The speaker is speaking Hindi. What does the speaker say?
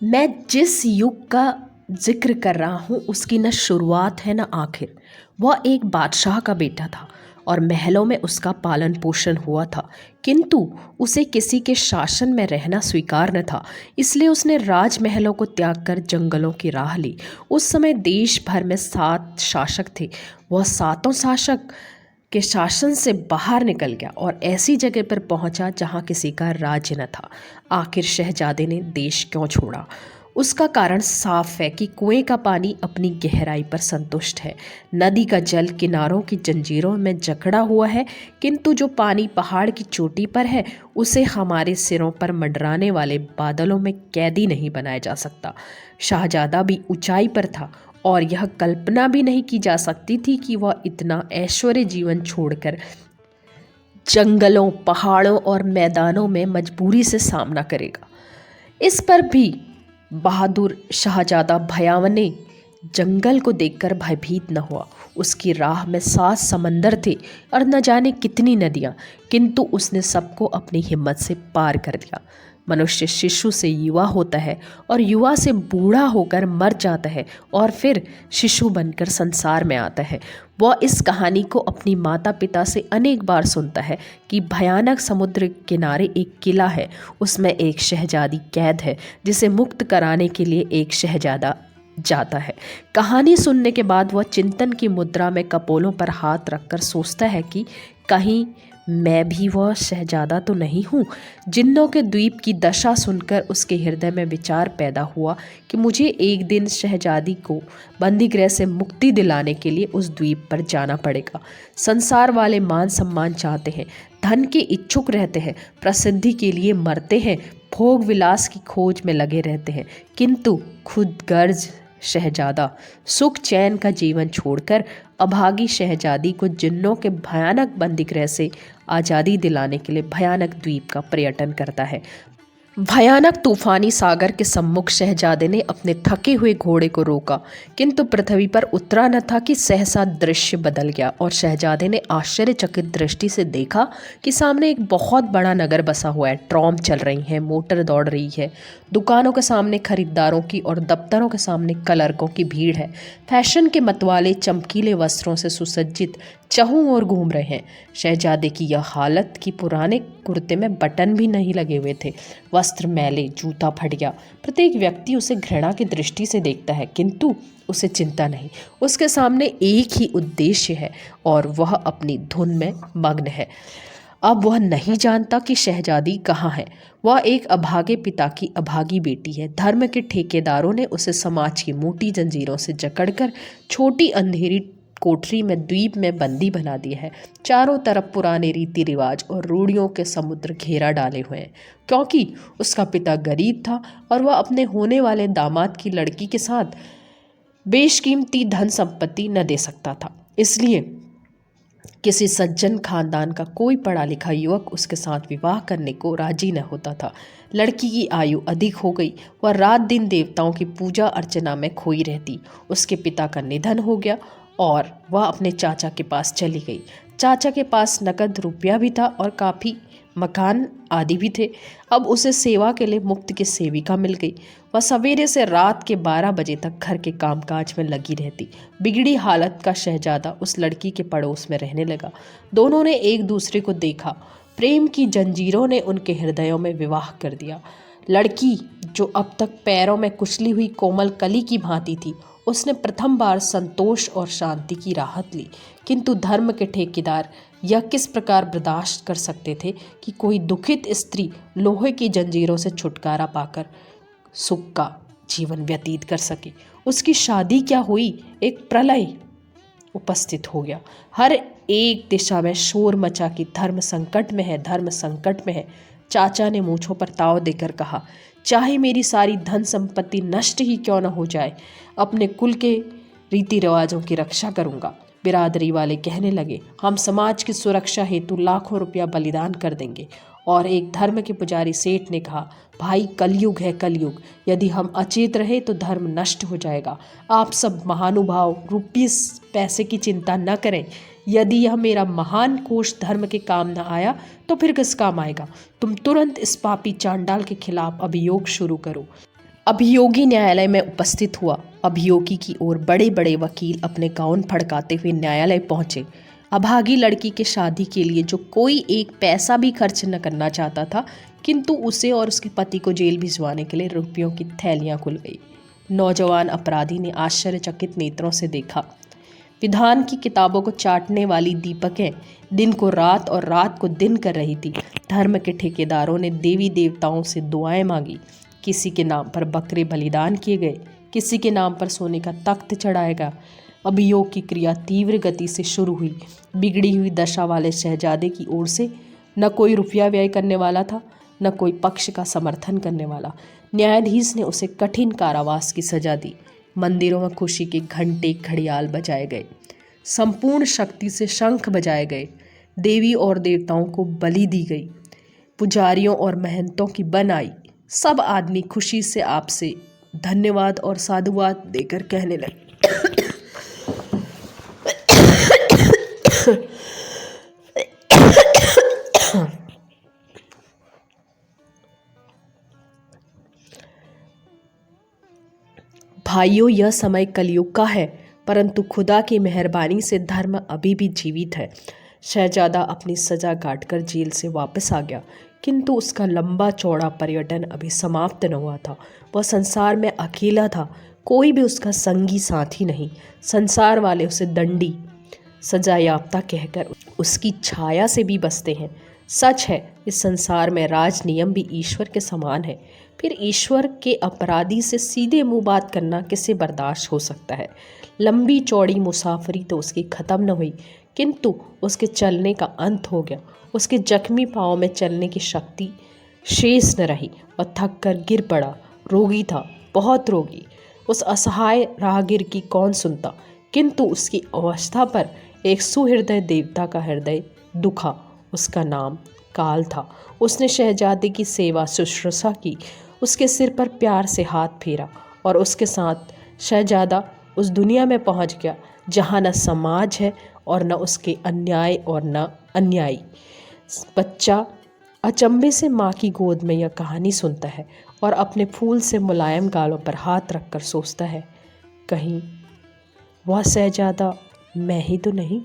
मैं जिस युग का जिक्र कर रहा हूँ उसकी न शुरुआत है न आखिर। वह एक बादशाह का बेटा था और महलों में उसका पालन पोषण हुआ था, किंतु उसे किसी के शासन में रहना स्वीकार न था। इसलिए उसने राजमहलों को त्याग कर जंगलों की राह ली। उस समय देश भर में 7 शासक थे। वह सातों शासक के शासन से बाहर निकल गया और ऐसी जगह पर पहुंचा जहां किसी का राज्य न था। आखिर शहजादे ने देश क्यों छोड़ा? उसका कारण साफ है कि कुएं का पानी अपनी गहराई पर संतुष्ट है, नदी का जल किनारों की जंजीरों में जकड़ा हुआ है, किंतु जो पानी पहाड़ की चोटी पर है उसे हमारे सिरों पर मंडराने वाले बादलों में कैदी नहीं बनाया जा सकता। शाहजादा भी ऊंचाई पर था और यह कल्पना भी नहीं की जा सकती थी कि वह इतना ऐश्वर्य जीवन छोड़कर जंगलों, पहाड़ों और मैदानों में मजबूरी से सामना करेगा। इस पर भी बहादुर शाहजादा भयावने जंगल को देखकर भयभीत न हुआ। उसकी राह में 7 समंदर थे और न जाने कितनी नदियाँ, किंतु उसने सबको अपनी हिम्मत से पार कर दिया। मनुष्य शिशु से युवा होता है और युवा से बूढ़ा होकर मर जाता है और फिर शिशु बनकर संसार में आता है। वह इस कहानी को अपनी माता पिता से अनेक बार सुनता है कि भयानक समुद्र किनारे एक किला है, उसमें एक शहजादी कैद है जिसे मुक्त कराने के लिए एक शहजादा जाता है। कहानी सुनने के बाद वह चिंतन की मुद्रा में कपोलों पर हाथ रखकर सोचता है कि कहीं मैं भी वह शहजादा तो नहीं हूँ। जिन्नों के द्वीप की दशा सुनकर उसके हृदय में विचार पैदा हुआ कि मुझे एक दिन शहजादी को बंदीगृह से मुक्ति दिलाने के लिए उस द्वीप पर जाना पड़ेगा। संसार वाले मान सम्मान चाहते हैं, धन के इच्छुक रहते हैं, प्रसिद्धि के लिए मरते हैं, भोग विलास की खोज में लगे रहते हैं, किंतु खुद गर्ज शहजादा सुख चैन का जीवन छोड़कर अभागी शहजादी को जिन्नों के भयानक बंदीगृह से आज़ादी दिलाने के लिए भयानक द्वीप का पर्यटन करता है। भयानक तूफानी सागर के सम्मुख शहजादे ने अपने थके हुए घोड़े को रोका, किंतु पृथ्वी पर उतरा न था कि सहसा दृश्य बदल गया और शहजादे ने आश्चर्यचकित दृष्टि से देखा कि सामने एक बहुत बड़ा नगर बसा हुआ है। ट्रॉम चल रही है, मोटर दौड़ रही है, दुकानों के सामने खरीदारों की और दफ्तरों के सामने क्लर्कों की भीड़ है। फैशन के मतवाले चमकीले वस्त्रों से सुसज्जित चहुं ओर घूम रहे हैं। शहजादे की यह हालत कि पुराने कुर्ते में बटन भी नहीं लगे हुए थे, वस्त्र मैले, जूता फट गया। प्रत्येक व्यक्ति उसे घृणा की दृष्टि से देखता है, किंतु उसे चिंता नहीं। उसके सामने एक ही उद्देश्य है और वह अपनी धुन में मग्न है। अब वह नहीं जानता कि शहजादी कहाँ है। वह एक अभागे पिता की अभागी बेटी है। धर्म के ठेकेदारों ने उसे समाज की मोटी जंजीरों से जकड़कर छोटी अंधेरी कोठरी में द्वीप में बंदी बना दिया है। चारों तरफ पुराने रीति रिवाज और रूढ़ियों के समुद्र घेरा डाले हुए हैं। क्योंकि उसका पिता गरीब था और वह अपने होने वाले दामाद की लड़की के साथ बेशकीमती धन संपत्ति न दे सकता था, इसलिए किसी सज्जन खानदान का कोई पढ़ा लिखा युवक उसके साथ विवाह करने को राजी न होता था। लड़की की आयु अधिक हो गई, वह रात दिन देवताओं की पूजा अर्चना में खोई रहती। उसके पिता का निधन हो गया और वह अपने चाचा के पास चली गई। चाचा के पास नकद रुपया भी था और काफ़ी मकान आदि भी थे। अब उसे सेवा के लिए मुफ्त की सेविका मिल गई। वह सवेरे से रात के 12 बजे तक घर के कामकाज में लगी रहती। बिगड़ी हालत का शहजादा उस लड़की के पड़ोस में रहने लगा। दोनों ने एक दूसरे को देखा। प्रेम की जंजीरों ने उनके हृदयों में विवाह कर दिया। लड़की जो अब तक पैरों में कुचली हुई कोमल कली की भांति थी, उसने प्रथम बार संतोष और शांति की राहत ली। किंतु धर्म के ठेकेदार यह किस प्रकार बर्दाश्त कर सकते थे कि कोई दुखित स्त्री लोहे की जंजीरों से छुटकारा पाकर सुख का जीवन व्यतीत कर सके। उसकी शादी क्या हुई, एक प्रलय उपस्थित हो गया। हर एक दिशा में शोर मचा कि धर्म संकट में है, धर्म संकट में है। चाचा ने मूंछों पर ताव देकर कहा, चाहे मेरी सारी धन संपत्ति नष्ट ही क्यों न हो जाए, अपने कुल के रीति रिवाजों की रक्षा करूंगा। बिरादरी वाले कहने लगे, हम समाज की सुरक्षा हेतु लाखों रुपया बलिदान कर देंगे। और एक धर्म के पुजारी सेठ ने कहा, भाई कलयुग है कलयुग, यदि हम अचेत रहे तो धर्म नष्ट हो जाएगा। आप सब महानुभाव रुपीस पैसे की चिंता न करें। यदि यह मेरा महान कोष धर्म के काम न आया तो फिर किस काम आएगा। तुम तुरंत इस पापी चांडाल के खिलाफ अभियोग शुरू करो। अभियोगी न्यायालय में उपस्थित हुआ। अभियोगी की ओर बड़े बड़े वकील अपने गाउन फड़काते हुए न्यायालय पहुंचे। अभागी लड़की के शादी के लिए जो कोई एक पैसा भी खर्च न करना चाहता था, किंतु उसे और उसके पति को जेल भिजवाने के लिए रुपयों की थैलियां खुल गई। नौजवान अपराधी ने आश्चर्यचकित नेत्रों से देखा। विधान की किताबों को चाटने वाली दीपकें दिन को रात और रात को दिन कर रही थी। धर्म के ठेकेदारों ने देवी देवताओं से दुआएं मांगी। किसी के नाम पर बकरे बलिदान किए गए, किसी के नाम पर सोने का तख्त चढ़ाया गया। अभियोग की क्रिया तीव्र गति से शुरू हुई। बिगड़ी हुई दशा वाले शहजादे की ओर से न कोई रुपया व्यय करने वाला था, न कोई पक्ष का समर्थन करने वाला। न्यायाधीश ने उसे कठिन कारावास की सजा दी। मंदिरों में खुशी के घंटे घड़ियाल बजाए गए, संपूर्ण शक्ति से शंख बजाए गए, देवी और देवताओं को बलि दी गई, पुजारियों और महंतों की बन आई। सब आदमी खुशी से आपसे धन्यवाद और साधुवाद देकर कहने लगे, भाइयों, यह समय कलयुग का है, परंतु खुदा की मेहरबानी से धर्म अभी भी जीवित है। शहजादा अपनी सजा काटकर जेल से वापस आ गया, किंतु उसका लंबा चौड़ा पर्यटन अभी समाप्त न हुआ था। वह संसार में अकेला था, कोई भी उसका संगी साथी नहीं। संसार वाले उसे दंडी, सजा याफ्ता कहकर उसकी छाया से भी बसते हैं। सच है, इस संसार में राज नियम भी ईश्वर के समान है। फिर ईश्वर के अपराधी से सीधे मुंह बात करना किसे बर्दाश्त हो सकता है। लंबी चौड़ी मुसाफरी तो उसकी खत्म न हुई, किंतु उसके चलने का अंत हो गया। उसके जख्मी पाँव में चलने की शक्ति शेष न रही और थक कर गिर पड़ा। रोगी था, बहुत रोगी। उस असहाय राहगीर की कौन सुनता, किंतु उसकी अवस्था पर एक सुहृदय देवता का हृदय दुखा। उसका नाम काल था। उसने शहजादे की सेवा शुश्रूषा की, उसके सिर पर प्यार से हाथ फेरा और उसके साथ शहजादा उस दुनिया में पहुंच गया जहां न समाज है और न उसके अन्याय और न अन्यायी। बच्चा अचंभे से माँ की गोद में यह कहानी सुनता है और अपने फूल से मुलायम गालों पर हाथ रखकर सोचता है, कहीं वह शहजादा मैं ही तो नहीं।